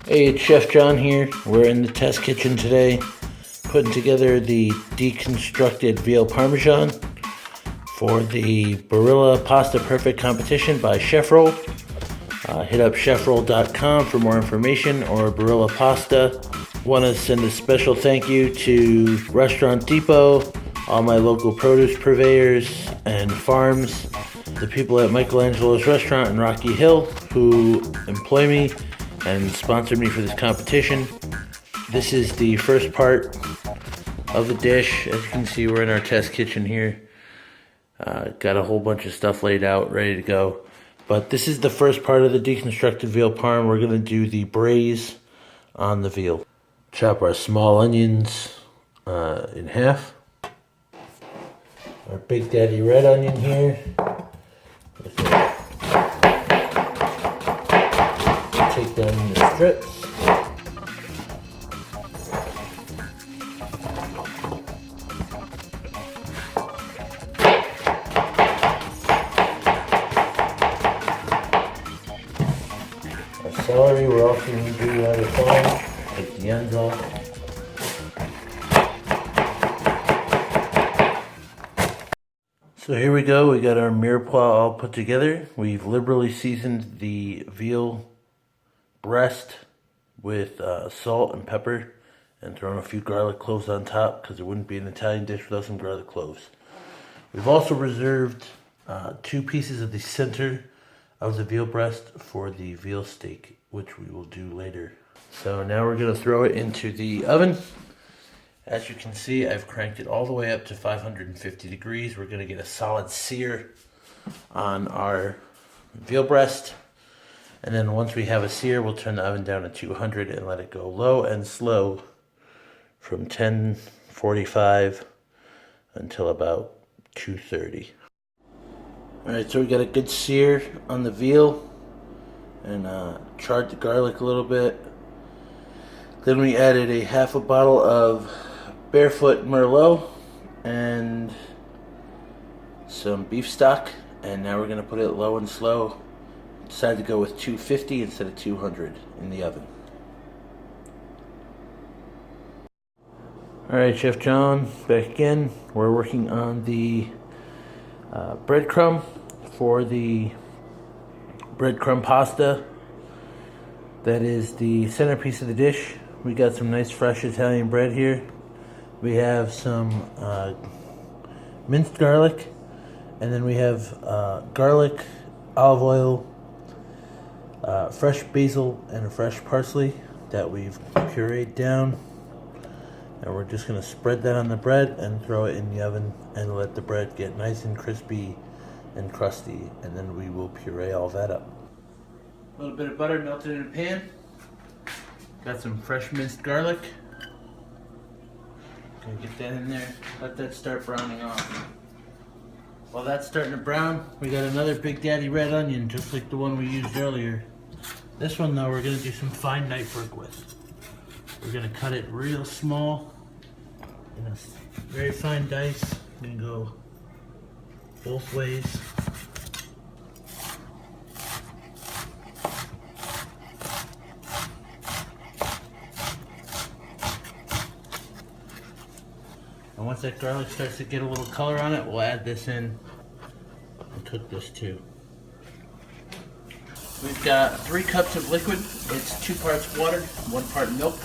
Hey, it's Chef John here. We're in the test kitchen today, putting together the deconstructed veal parmesan for the Barilla Pasta Perfect competition by Chef Roll. Hit up chefroll.com for more information, or Barilla Pasta. Want to send a special thank you to Restaurant Depot, all my local produce purveyors and farms, the people at Michelangelo's restaurant in Rocky Hill who employ me and sponsored me for this competition. This is the first part of the dish. As you can see, we're in our test kitchen here. Got a whole bunch of stuff laid out, ready to go. But this is the first part of the deconstructed veal parm. We're going to do the braise on the veal. Chop our small onions in half. Our Big Daddy red onion here. Take them into strips. Our celery, we're also going to do rather fine. Take the ends off. So here we go. We got our mirepoix all put together. We've liberally seasoned the veal breast with salt and pepper and thrown a few garlic cloves on top, because it wouldn't be an Italian dish without some garlic cloves. We've also reserved 2 pieces of the center of the veal breast for the veal steak, which we will do later. So now we're going to throw it into the oven. As you can see, I've cranked it all the way up to 550 degrees. We're going to get a solid sear on our veal breast. And then once we have a sear, we'll turn the oven down to 200 and let it go low and slow from 10:45 until about 2:30. Alright, so we got a good sear on the veal and charred the garlic a little bit. Then we added a half a bottle of Barefoot Merlot and some beef stock, and now we're going to put it low and slow. Decided to go with 250 instead of 200 in the oven. Alright, Chef John, back again. We're working on the breadcrumb for the breadcrumb pasta. That is the centerpiece of the dish. We got some nice fresh Italian bread here. We have some minced garlic, and then we have garlic, olive oil, fresh basil, and a fresh parsley that we've pureed down. And we're just going to spread that on the bread and throw it in the oven and let the bread get nice and crispy and crusty, and then we will puree all that up. A little bit of butter melted in a pan. Got some fresh minced garlic. Gonna get that in there, let that start browning off. While that's starting to brown, we got another Big Daddy red onion, just like the one we used earlier. This one though, we're gonna do some fine knife work with. We're gonna cut it real small in a very fine dice. We're gonna go both ways. And once that garlic starts to get a little color on it, we'll add this in and cook this too. We've got 3 cups of liquid. It's 2 parts water, 1 part milk.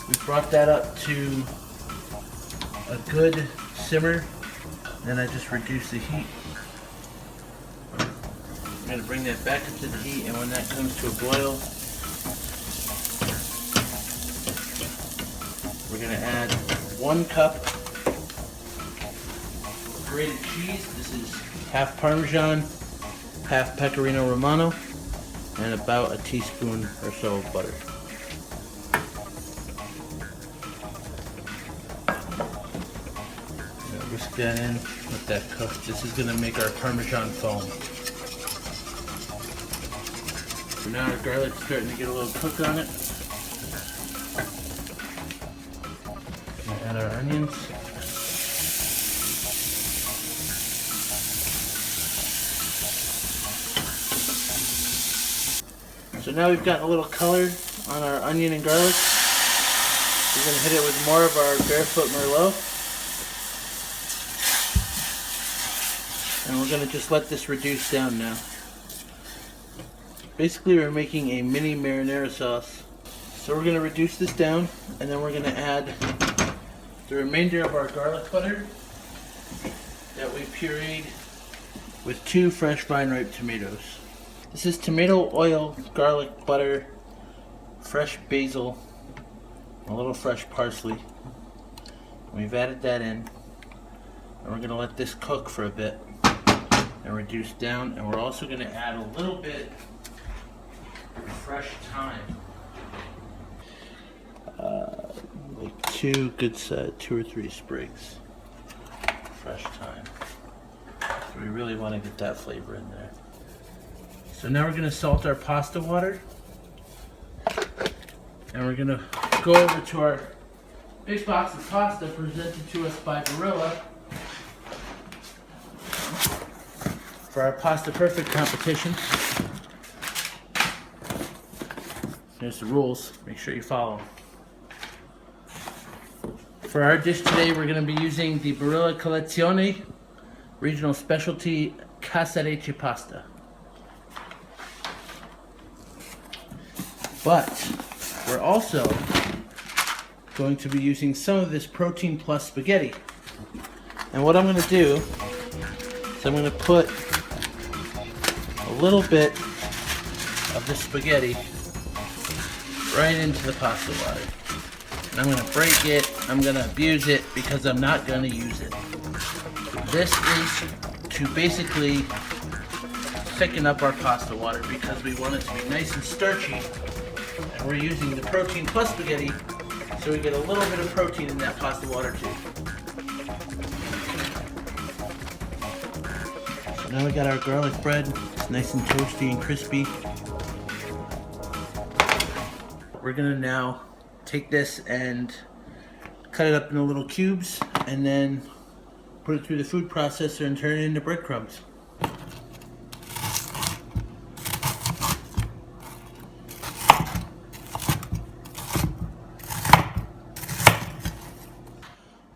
We brought that up to a good simmer, and I just reduced the heat. I'm going to bring that back up to the heat, and when that comes to a boil, we're going to add 1 cup of grated cheese. This is half Parmesan, half Pecorino Romano, and about a teaspoon or so of butter. Whisk that in, let that cook. This is going to make our Parmesan foam. So now our garlic's starting to get a little cook on it. Add our onions. So now we've got a little color on our onion and garlic. We're going to hit it with more of our Barefoot Merlot. And we're going to just let this reduce down now. Basically, we're making a mini marinara sauce. So we're going to reduce this down, and then we're going to add the remainder of our garlic butter that we pureed with 2 fresh vine-ripe tomatoes. This is tomato oil, garlic butter, fresh basil, a little fresh parsley. We've added that in, and we're going to let this cook for a bit and reduce down. And we're also going to add a little bit of fresh thyme, like 2 good size, 2 or 3 sprigs fresh thyme. So we really want to get that flavor in there. So now we're going to salt our pasta water, and we're going to go over to our big box of pasta presented to us by Barilla for our Pasta Perfect competition. Here's the rules, make sure you follow them. For our dish today, we're going to be using the Barilla Collezione Regional Specialty Casarecce Pasta. But we're also going to be using some of this Protein Plus spaghetti. And what I'm going to do is I'm going to put a little bit of the spaghetti right into the pasta water. And I'm going to break it, I'm going to abuse it because I'm not going to use it. This is to basically thicken up our pasta water because we want it to be nice and starchy. And we're using the Protein Plus spaghetti, so we get a little bit of protein in that pasta water too. So now we got our garlic bread. It's nice and toasty and crispy. We're gonna now take this and cut it up into little cubes and then put it through the food processor and turn it into breadcrumbs.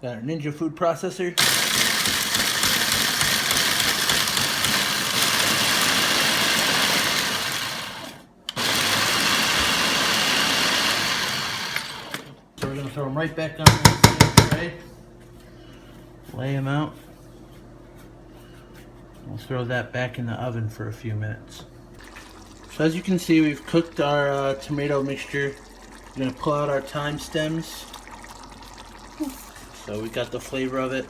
Got our Ninja food processor. So we're going to throw them right back on the tray. Lay them out. We'll throw that back in the oven for a few minutes. So as you can see, we've cooked our tomato mixture. We're going to pull out our thyme stems. So we got the flavor of it.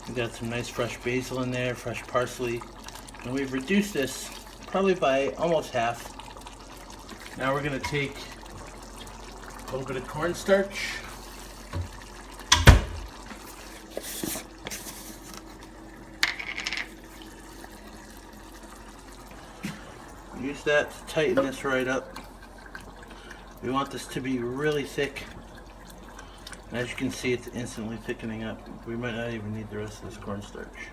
We got some nice fresh basil in there, fresh parsley. And we've reduced this probably by almost half. Now we're going to take a little bit of cornstarch. Use that to tighten this right up. We want this to be really thick. And as you can see, it's instantly thickening up. We might not even need the rest of this cornstarch.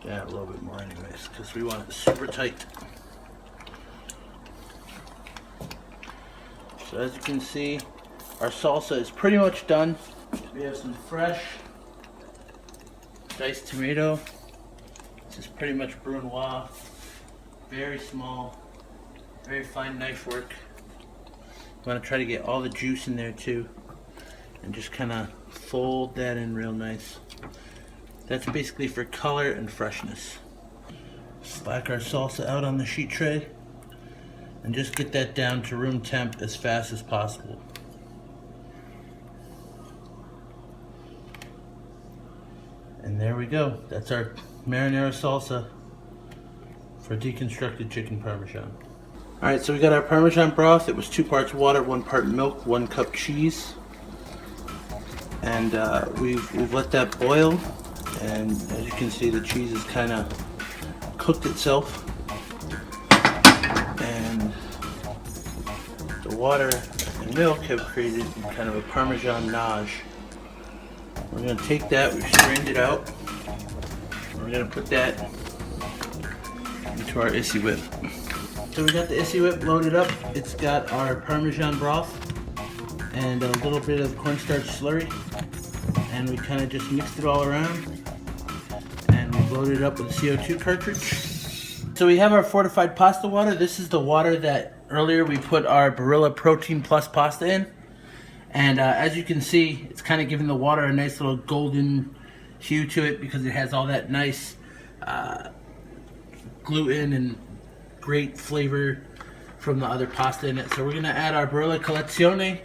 Yeah, a little bit more anyways, because we want it super tight. So as you can see, our salsa is pretty much done. We have some fresh diced tomato. This is pretty much brunoise. Very small, very fine knife work. I'm going to try to get all the juice in there too. And just kind of fold that in real nice. That's basically for color and freshness. Slack our salsa out on the sheet tray and just get that down to room temp as fast as possible. And there we go. That's our marinara salsa for deconstructed chicken parmesan. Alright, so we got our parmesan broth. It was 2 parts water, 1 part milk, 1 cup cheese. And we've let that boil, and as you can see, the cheese has kind of cooked itself, and the water and milk have created kind of a parmesan nage. We're going to take that, we've strained it out, and we're going to put that into our Issy Whip. So we got the Issy Whip loaded up. It's got our Parmesan broth and a little bit of cornstarch slurry. And we kind of just mixed it all around. And we loaded it up with a CO2 cartridge. So we have our fortified pasta water. This is the water that earlier we put our Barilla Protein Plus pasta in. And as you can see, it's kind of giving the water a nice little golden hue to it because it has all that nice gluten and great flavor from the other pasta in it. So we're going to add our Barilla Collezione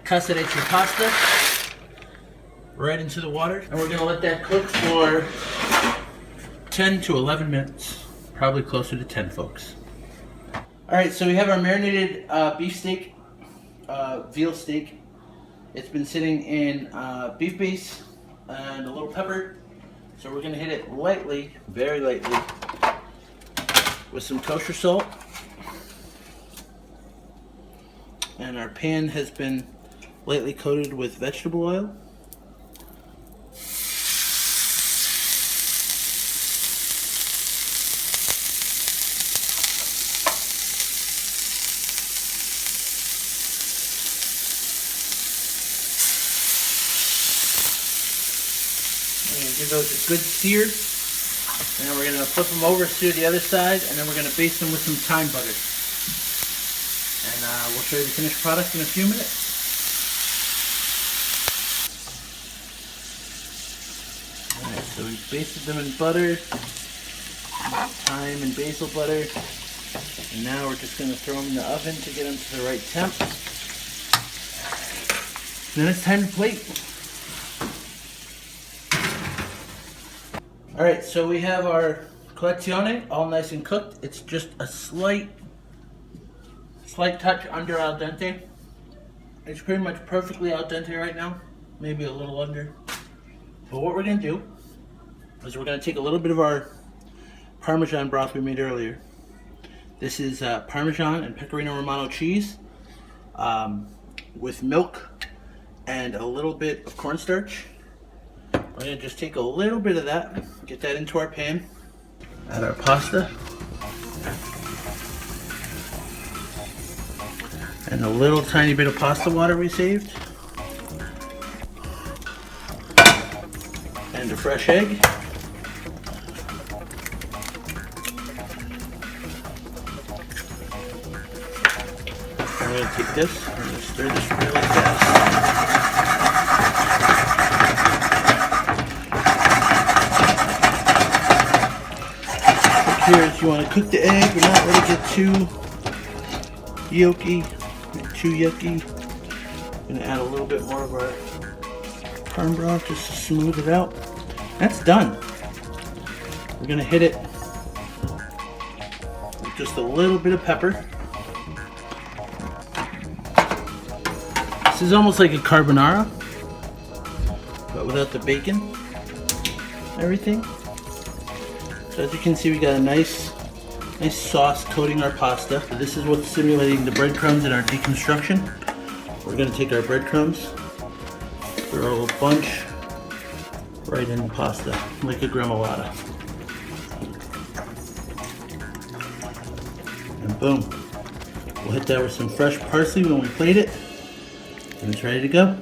Casareccia pasta right into the water. And we're going to let that cook for 10 to 11 minutes. Probably closer to 10, folks. Alright, so we have our marinated beef steak, veal steak. It's been sitting in beef base and a little pepper. So we're going to hit it lightly, very lightly, with some kosher salt. And our pan has been lightly coated with vegetable oil. Give those a good sear, and then we're going to flip them over to the other side, and then we're going to baste them with some thyme butter. And we'll show you the finished product in a few minutes. Alright, so we basted them in butter, thyme and basil butter, and now we're just going to throw them in the oven to get them to the right temp. And then it's time to plate. Alright, so we have our Collezione all nice and cooked. It's just a slight touch under al dente. It's pretty much perfectly al dente right now, maybe a little under. But what we're going to do is we're going to take a little bit of our Parmesan broth we made earlier. This is Parmesan and Pecorino Romano cheese with milk and a little bit of cornstarch. We're going to just take a little bit of that, get that into our pan, add our pasta, and a little tiny bit of pasta water we saved, and a fresh egg. And we're going to take this and just stir this really fast. Here is you want to cook the egg but not let it get too yolky, too yucky. I'm going to add a little bit more of our parm broth just to smooth it out. That's done. We're going to hit it with just a little bit of pepper. This is almost like a carbonara, but without the bacon and everything. So as you can see, we got a nice sauce coating our pasta. This is what's simulating the breadcrumbs in our deconstruction. We're going to take our breadcrumbs, throw a bunch right in the pasta, like a gremolata. And boom. We'll hit that with some fresh parsley when we plate it, and it's ready to go.